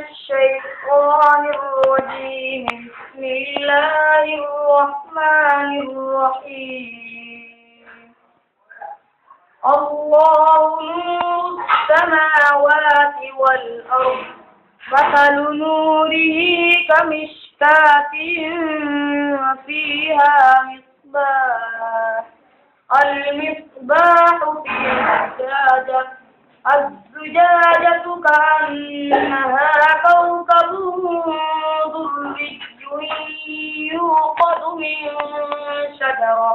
الشيطان الرجيم. بسم الله الرحمن الرحيم. الله نور السماوات والأرض، مثل نوره كمشكاة فيها مصباح. المصباح في الزجاجة كأنها كوكب دري يوقد من شجرة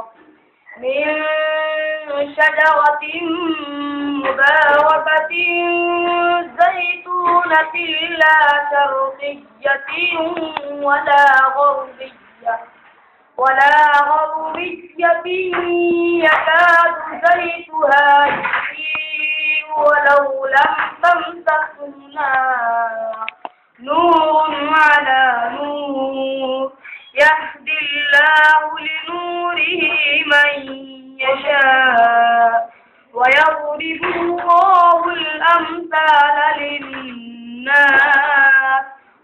مباركة زيتونة لا شرقية ولا غربية يكاد زيتها يضيء ولو لم تمسسه نار، نور على نور، يهدي الله لنوره من يشاء ويضرب الله الأمثال للناس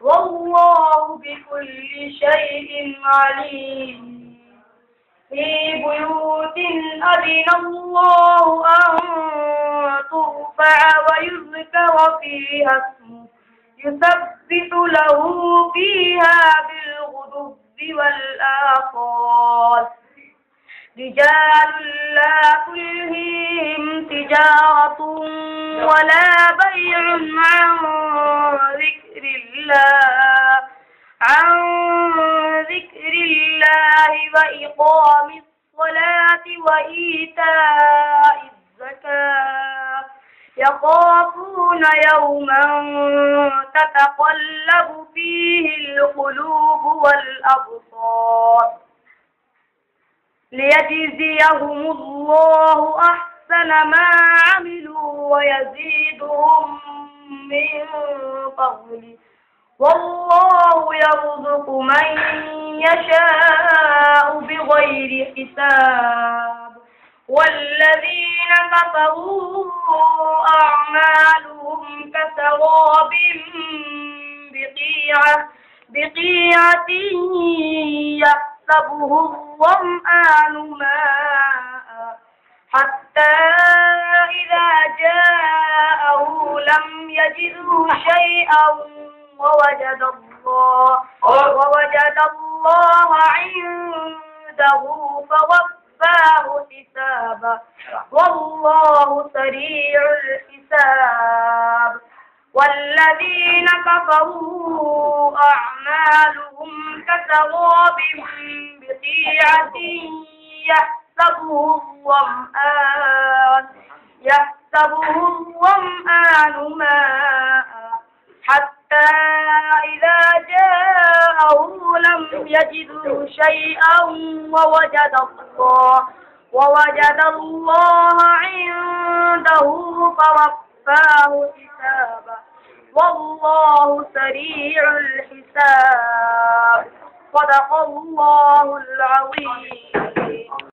والله بكل شيء عليم. في بيوت أذن الله أن ترفع ويذكر فيها اسمه يسبح له فيها بالغدو والآصال. رجال لا تلهيهم تجارة ولا بيع عن ذكر الله وإقام الصلاة وإيتاء الزكاة، يخافون يوما تتقلب فيه القلوب والأبصار. ليجزيهم الله أحسن ما عملوا ويزيدهم من فضله، والله يرزق من يشاء بغير حساب. والذين كفروا أعمالهم كسراب بقيعة يحسبه الظمآن ماء حتى إذا جاءه لم يجده شيئا ووجد الله عنده فوفاه حسابه، والله سريع الحساب. والذين كفروا أعمالهم كسراب بقيعة يحسبه الظمآن ماء حتى إذا جاءه لم يجده شيئا ووجد الله عنده فوفاه حسابه، والله سريع الحساب. صدق الله العظيم.